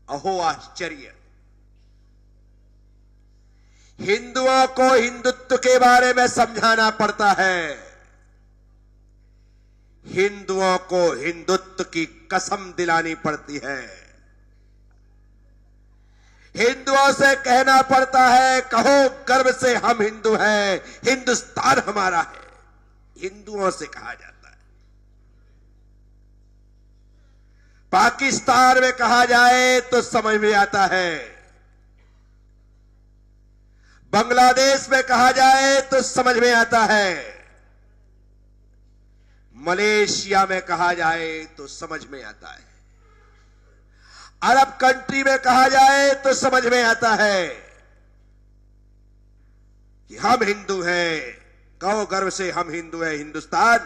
अहो आश्चर्य, हिंदुओं को हिंदुत्व के बारे में समझाना पड़ता है। हिंदुओं को हिंदुत्व की कसम दिलानी पड़ती है। हिंदुओं से कहना पड़ता है, कहो गर्व से हम हिंदू हैं, हिंदुस्तान हमारा है। हिंदुओं से कहा जाता है। पाकिस्तान में कहा जाए तो समझ में आता है, बांग्लादेश में कहा जाए तो समझ में आता है, मलेशिया में कहा जाए तो समझ में आता है, अरब कंट्री में कहा जाए तो समझ में आता है कि हम हिंदू हैं, कहो गर्व से हम हिंदू हैं, हिंदुस्तान,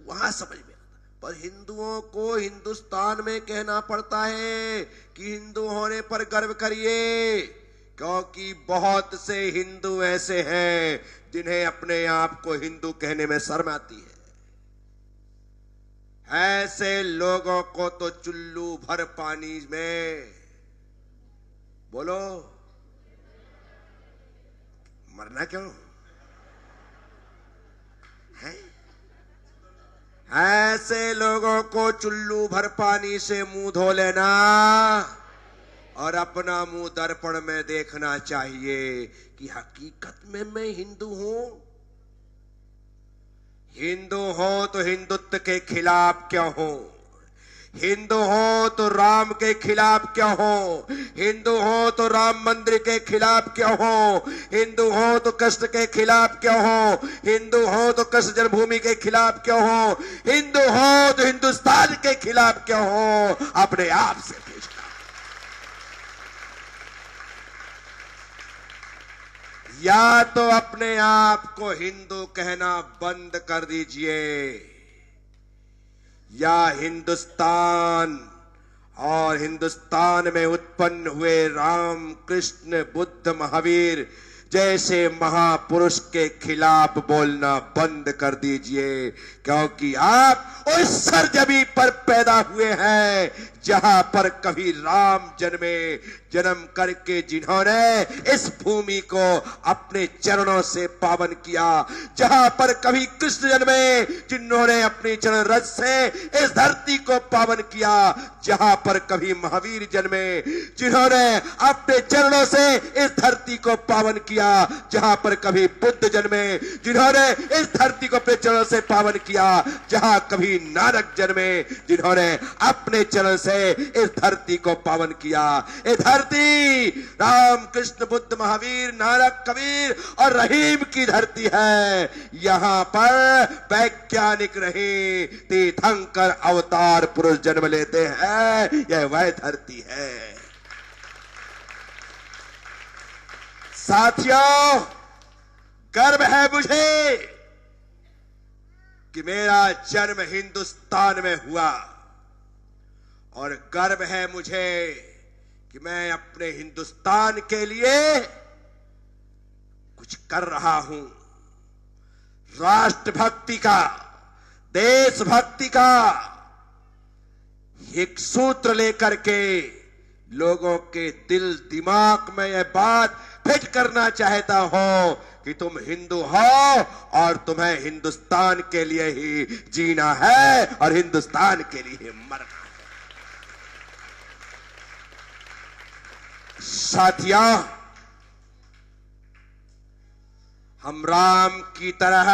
वहां समझ में आता है। पर हिंदुओं को हिंदुस्तान में कहना पड़ता है कि हिंदू होने पर गर्व करिए, क्योंकि बहुत से हिंदू ऐसे हैं जिन्हें अपने आप को हिंदू कहने में शर्म आती है। ऐसे लोगों को तो चुल्लू भर पानी में, बोलो, मरना क्यों है? ऐसे लोगों को चुल्लू भर पानी से मुंह धो लेना और अपना मुंह दर्पण में देखना चाहिए कि हकीकत में मैं हिंदू हूं। हिंदू हो तो हिंदुत्व के खिलाफ क्यों हो? हिंदू हो तो राम के खिलाफ क्यों हो? हिंदू हो तो राम मंदिर के खिलाफ क्यों हो? हिंदू हो तो कृष्ण के खिलाफ क्यों हो? हिंदू हो तो कृष्ण जन्मभूमि के खिलाफ क्यों हो? हिंदू हो तो हिंदुस्तान के खिलाफ क्यों हो? अपने आप से पूछना। या तो अपने आप को हिंदू कहना बंद कर दीजिए, या हिंदुस्तान और हिंदुस्तान में उत्पन्न हुए राम, कृष्ण, बुद्ध, महावीर जैसे महापुरुष के खिलाफ बोलना बंद कर दीजिए, क्योंकि आप उस सरजमी पर पैदा हुए हैं जहां पर कभी राम जन्मे, जन्म करके जिन्होंने इस भूमि को अपने चरणों से पावन किया, जहां पर कभी कृष्ण जन्मे जिन्होंने अपने चरण रज से इस धरती को पावन किया, जहां पर कभी महावीर जन्मे जिन्होंने अपने चरणों से इस धरती को पावन किया, जहां पर कभी बुद्ध जन्मे जिन्होंने इस धरती को अपने चरणों से पावन किया, जहां कभी नानक जन्मे जिन्होंने अपने चरण से इस धरती को पावन किया। ये धरती राम, कृष्ण, बुद्ध, महावीर, नानक, कबीर और रहीम की धरती है। यहां पर वैज्ञानिक रही तीर्थंकर अवतार पुरुष जन्म लेते हैं। यह वह धरती है। साथियों, गर्व है मुझे कि मेरा जन्म हिंदुस्तान में हुआ, और गर्व है मुझे कि मैं अपने हिंदुस्तान के लिए कुछ कर रहा हूं। राष्ट्रभक्ति का, देशभक्ति का एक सूत्र लेकर के लोगों के दिल दिमाग में यह बात फिट करना चाहता हूं कि तुम हिंदू हो और तुम्हें हिंदुस्तान के लिए ही जीना है और हिंदुस्तान के लिए मरना है। साथियों, हम राम की तरह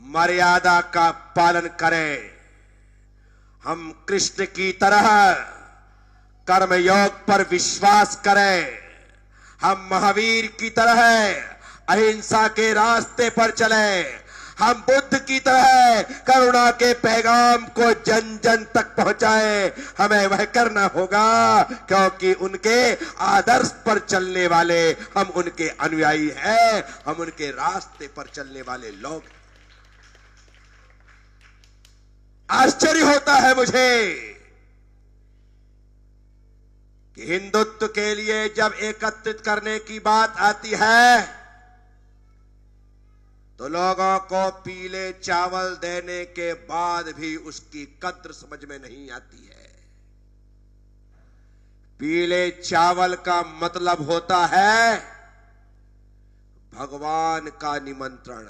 मर्यादा का पालन करें, हम कृष्ण की तरह कर्मयोग पर विश्वास करें, हम महावीर की तरह अहिंसा के रास्ते पर चलें, हम बुद्ध की तरह करुणा के पैगाम को जन जन तक पहुंचाएं। हमें वह करना होगा क्योंकि उनके आदर्श पर चलने वाले हम उनके अनुयायी हैं, हम उनके रास्ते पर चलने वाले लोग। आश्चर्य होता है मुझे कि हिंदुत्व के लिए जब एकत्रित करने की बात आती है तो लोगों को पीले चावल देने के बाद भी उसकी कद्र समझ में नहीं आती है। पीले चावल का मतलब होता है भगवान का निमंत्रण।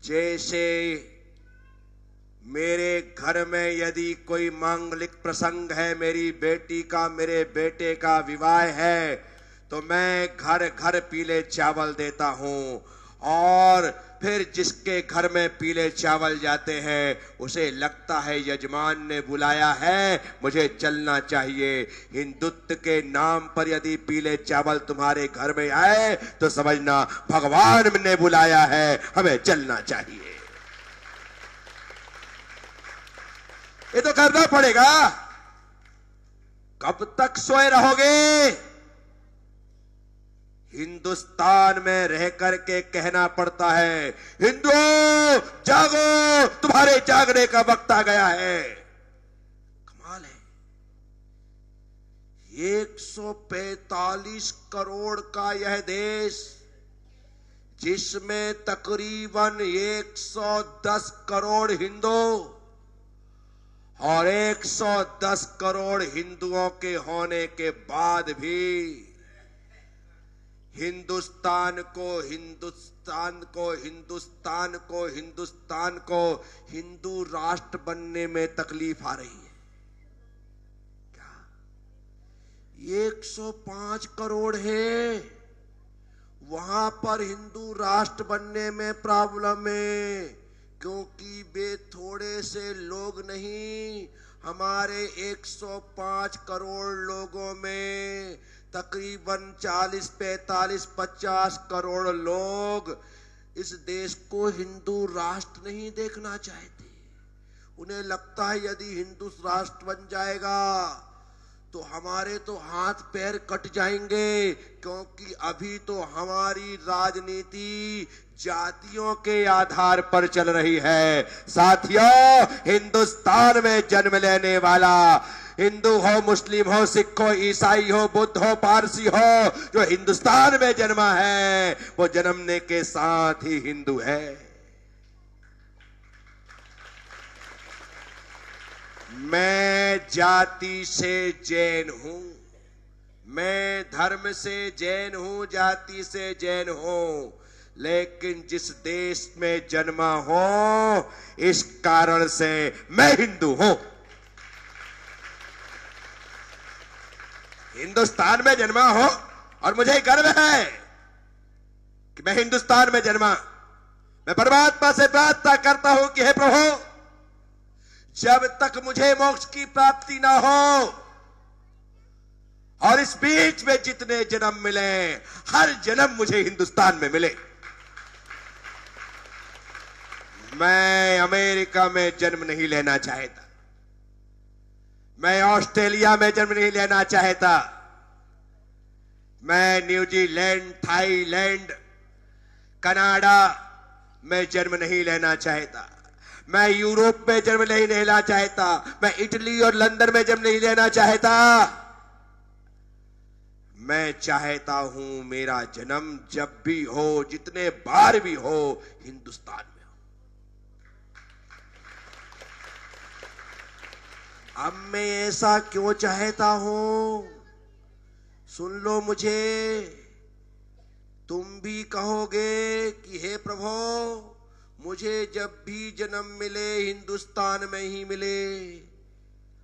जैसे मेरे घर में यदि कोई मांगलिक प्रसंग है, मेरी बेटी का मेरे बेटे का विवाह है, तो मैं घर घर पीले चावल देता हूं। और फिर जिसके घर में पीले चावल जाते हैं उसे लगता है यजमान ने बुलाया है, मुझे चलना चाहिए। हिंदुत्व के नाम पर यदि पीले चावल तुम्हारे घर में आए तो समझना भगवान ने बुलाया है, हमें चलना चाहिए। ये तो करना पड़ेगा। कब तक सोए रहोगे? हिंदुस्तान में रह करके कहना पड़ता है, हिंदुओं जागो, तुम्हारे जागने का वक्त आ गया है। कमाल है, 145 करोड़ का यह देश, जिसमें तकरीबन 110 करोड़ हिंदू और 110 करोड़ हिंदुओं के होने के बाद भी हिंदुस्तान को हिंदू राष्ट्र बनने में तकलीफ आ रही है। क्या 105 करोड़ है, वहां पर हिंदू राष्ट्र बनने में प्रॉब्लम है, क्योंकि वे थोड़े से लोग नहीं, हमारे 105 करोड़ लोगों में तकरीबन 40, 45, 50 करोड़ लोग इस देश को हिंदू राष्ट्र नहीं देखना चाहते। उन्हें लगता है यदि हिंदू राष्ट्र बन जाएगा तो हमारे तो हाथ पैर कट जाएंगे, क्योंकि अभी तो हमारी राजनीति जातियों के आधार पर चल रही है। साथियों, हिंदुस्तान में जन्म लेने वाला, हिंदू हो, मुस्लिम हो, सिख हो, ईसाई हो, बुद्ध हो, पारसी हो, जो हिंदुस्तान में जन्मा है वो जन्मने के साथ ही हिंदू है। मैं जाति से जैन हूं, मैं धर्म से जैन हूं, जाति से जैन हूं, लेकिन जिस देश में जन्मा हो इस कारण से मैं हिंदू हूं। हिंदुस्तान में जन्मा हो और मुझे गर्व है कि मैं हिंदुस्तान में जन्मा। मैं परमात्मा से प्रार्थना करता हूं कि हे प्रभु, जब तक मुझे मोक्ष की प्राप्ति ना हो और इस बीच में जितने जन्म मिले, हर जन्म मुझे हिंदुस्तान में मिले। मैं अमेरिका में जन्म नहीं लेना चाहता, मैं ऑस्ट्रेलिया में जन्म नहीं लेना चाहता, मैं न्यूजीलैंड, थाईलैंड, कनाडा में जन्म नहीं लेना चाहता, मैं यूरोप में जन्म नहीं लेना चाहता, मैं इटली और लंदन में जन्म नहीं लेना चाहता। मैं चाहता हूं मेरा जन्म जब भी हो, जितने बार भी हो, हिंदुस्तान में हो। अब मैं ऐसा क्यों चाहता हूं, सुन लो मुझे। तुम भी कहोगे कि हे प्रभु, मुझे जब भी जन्म मिले हिंदुस्तान में ही मिले।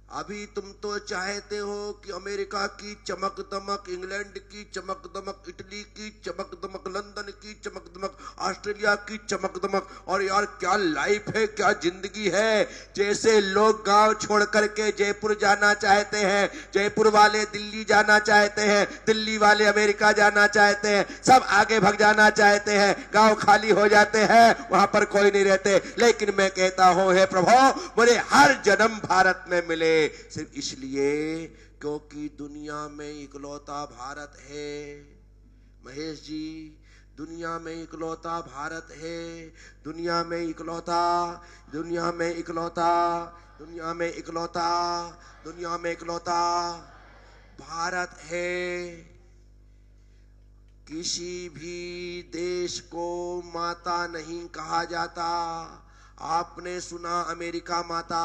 अभी तुम तो चाहते हो कि अमेरिका की चमक दमक, इंग्लैंड की चमक दमक, इटली की चमक दमक, लंदन की चमक दमक, ऑस्ट्रेलिया की चमक दमक। और यार क्या लाइफ है, क्या जिंदगी है। जैसे लोग गांव छोड़ करके जयपुर जाना चाहते हैं, जयपुर वाले दिल्ली जाना चाहते हैं, दिल्ली वाले अमेरिका जाना चाहते हैं, सब आगे भाग जाना चाहते हैं, गांव खाली हो जाते हैं, वहां पर कोई नहीं रहते। लेकिन मैं कहता हूं हे प्रभु, मुझे हर जन्म भारत में मिले, सिर्फ इसलिए क्योंकि दुनिया में इकलौता भारत है। महेश जी, दुनिया में इकलौता भारत है, दुनिया में इकलौता, दुनिया में इकलौता, दुनिया में इकलौता, दुनिया में इकलौता भारत है। किसी भी देश को माता नहीं कहा जाता। आपने सुना अमेरिका माता,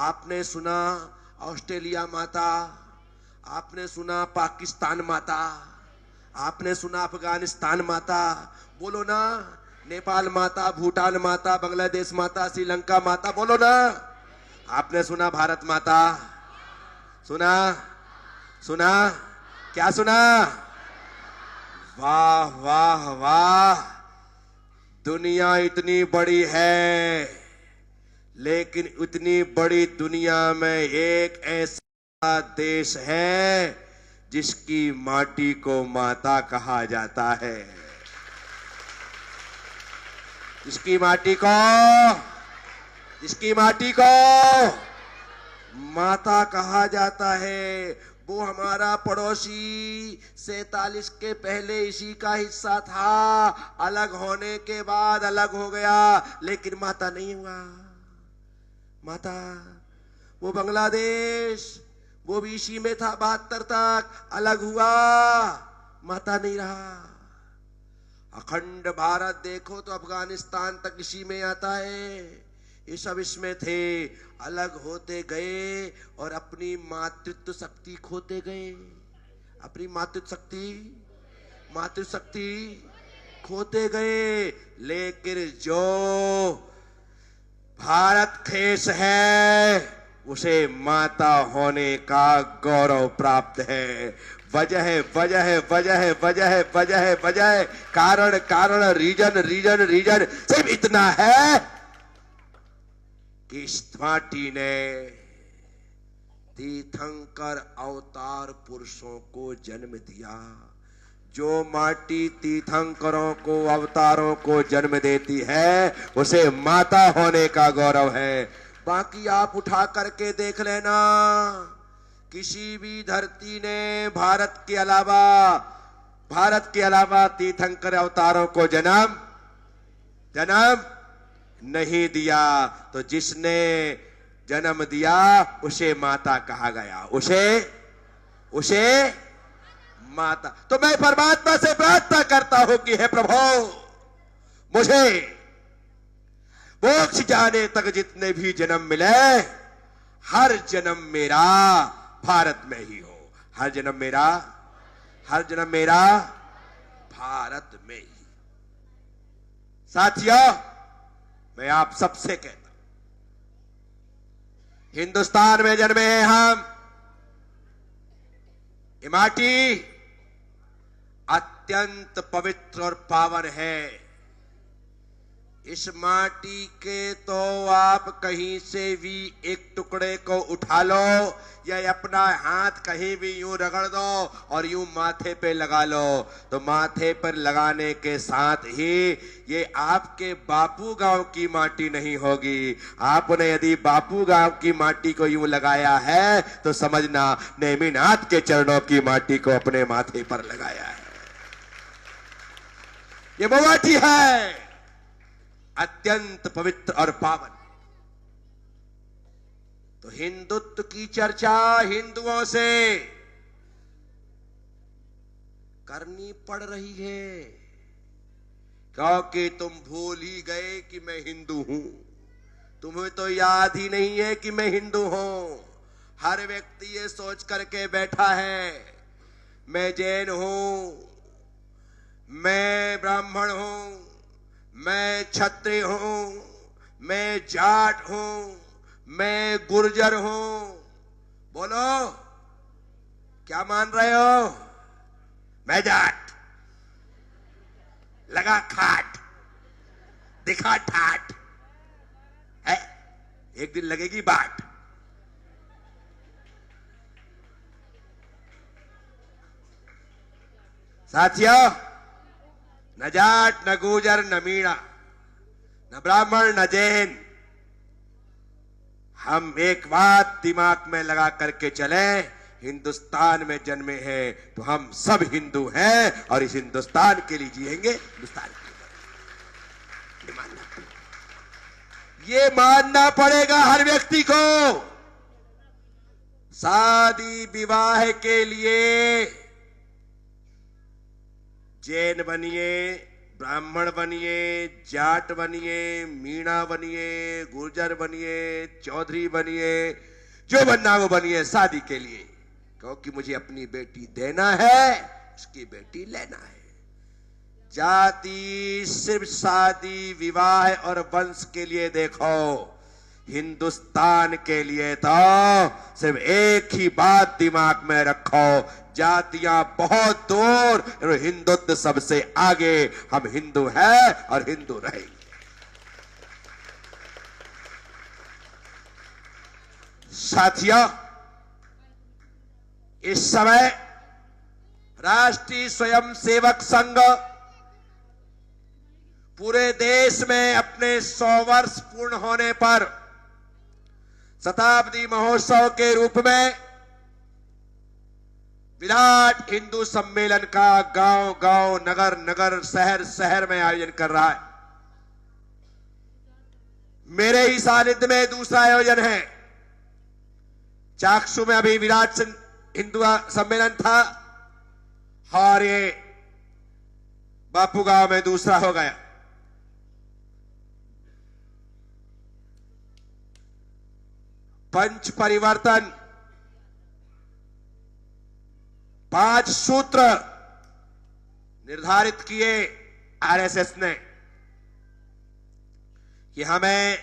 आपने सुना ऑस्ट्रेलिया माता, आपने सुना पाकिस्तान माता, आपने सुना अफगानिस्तान माता, बोलो ना, नेपाल माता, भूटान माता, बांग्लादेश माता, श्रीलंका माता, बोलो ना। आपने सुना भारत माता, सुना? सुना? क्या सुना? वाह वाह वाह। दुनिया इतनी बड़ी है, लेकिन इतनी बड़ी दुनिया में एक ऐसा देश है जिसकी माटी को माता कहा जाता है। जिसकी माटी को माता कहा जाता है, वो हमारा पड़ोसी 47 के पहले इसी का हिस्सा था, अलग होने के बाद अलग हो गया, लेकिन माता नहीं हुआ। माता वो बांग्लादेश, वो भी इसी में था 72 तक, अलग हुआ, माता नहीं रहा। अखंड भारत देखो तो अफगानिस्तान तक इसी में आता है, ये सब इसमें थे, अलग होते गए और अपनी मातृत्व शक्ति खोते गए। अपनी मातृशक्ति खोते गए। लेकिन जो भारत देश है उसे माता होने का गौरव प्राप्त है। वजह कारण रीजन सिर्फ इतना है कि इस माटी ने तीर्थंकर अवतार पुरुषों को जन्म दिया। जो माटी तीर्थंकरों को, अवतारों को जन्म देती है, उसे माता होने का गौरव है। बाकी आप उठा करके देख लेना, किसी भी धरती ने भारत के अलावा तीर्थंकर अवतारों को जन्म नहीं दिया। तो जिसने जन्म दिया उसे माता कहा गया, उसे माता। तो मैं परमात्मा से प्रार्थना करता हूं कि हे प्रभु, मुझे मोक्ष जाने तक जितने भी जन्म मिले, हर जन्म मेरा भारत में ही हो। हर जन्म मेरा भारत में ही। साथियों, मैं आप सबसे कहता हूं, हिंदुस्तान में जन्मे हैं हम। ये माटी अत्यंत पवित्र और पावन है। इस माटी के तो आप कहीं से भी एक टुकड़े को उठा लो या अपना हाथ कहीं भी यूं रगड़ दो और यूं माथे पे लगा लो, तो माथे पर लगाने के साथ ही ये आपके बापू गांव की माटी नहीं होगी। आपने यदि बापू गांव की माटी को यूं लगाया है तो समझना नेमिनाथ के चरणों की माटी को अपने माथे पर लगाया है। ये वो माटी है अत्यंत पवित्र और पावन। तो हिंदुत्व की चर्चा हिंदुओं से करनी पड़ रही है, क्योंकि तुम भूल ही गए कि मैं हिंदू हूं। तुम्हें तो याद ही नहीं है कि मैं हिंदू हूं। हर व्यक्ति ये सोच करके बैठा है, मैं जैन हूं, मैं ब्राह्मण हूं, मैं क्षत्रिय हूं, मैं जाट हूं, मैं गुर्जर हूं। बोलो, क्या मान रहे हो? मैं जाट, लगा खाट, दिखा ठाट है, एक दिन लगेगी बाट। साथियों, न जाट, न गुर्जर, न मीणा, न ब्राह्मण, न जैन, हम एक बात दिमाग में लगा करके चले, हिंदुस्तान में जन्मे हैं तो हम सब हिंदू हैं और इस हिंदुस्तान के लिए जिएंगे, हिंदुस्तान के लिए। ये मानना पड़ेगा हर व्यक्ति को। शादी विवाह के लिए जैन बनिए, ब्राह्मण बनिए, जाट बनिए, मीणा बनिए, गुर्जर बनिए, चौधरी बनिए, जो बनना वो बनिए शादी के लिए, क्योंकि मुझे अपनी बेटी देना है, उसकी बेटी लेना है। जाति सिर्फ शादी विवाह और वंश के लिए देखो, हिंदुस्तान के लिए तो सिर्फ एक ही बात दिमाग में रखो, जातियां बहुत दूर और हिंदुत्व सबसे आगे। हम हिंदू हैं और हिंदू रहेंगे। साथियों, इस समय राष्ट्रीय स्वयंसेवक संघ पूरे देश में अपने 100 वर्ष पूर्ण होने पर शताब्दी महोत्सव के रूप में विराट हिंदू सम्मेलन का गांव गांव, नगर नगर, शहर शहर में आयोजन कर रहा है। मेरे ही सानिध्य में दूसरा आयोजन है। चाकसू में अभी विराट हिंदू सम्मेलन था और ये बापू गांव में दूसरा हो गया। पंच परिवर्तन 5 सूत्र निर्धारित किए आरएसएस ने कि हमें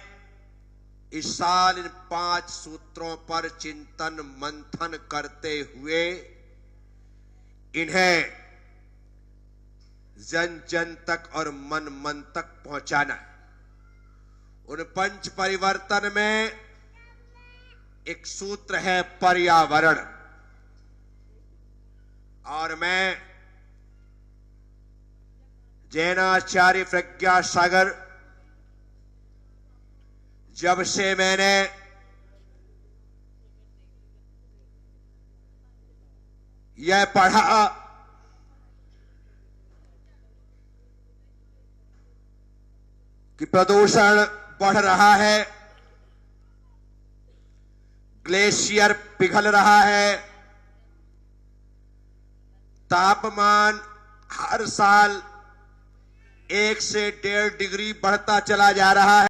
इस साल इन 5 सूत्रों पर चिंतन मंथन करते हुए इन्हें जन जन तक और मन मन तक पहुंचाना है। उन पंच परिवर्तन में एक सूत्र है पर्यावरण, और मैं जैनाचार्य प्रज्ञा सागर, जब से मैंने यह पढ़ा कि प्रदूषण बढ़ रहा है, ग्लेशियर पिघल रहा है, तापमान हर साल 1 से 1.5 डिग्री बढ़ता चला जा रहा है।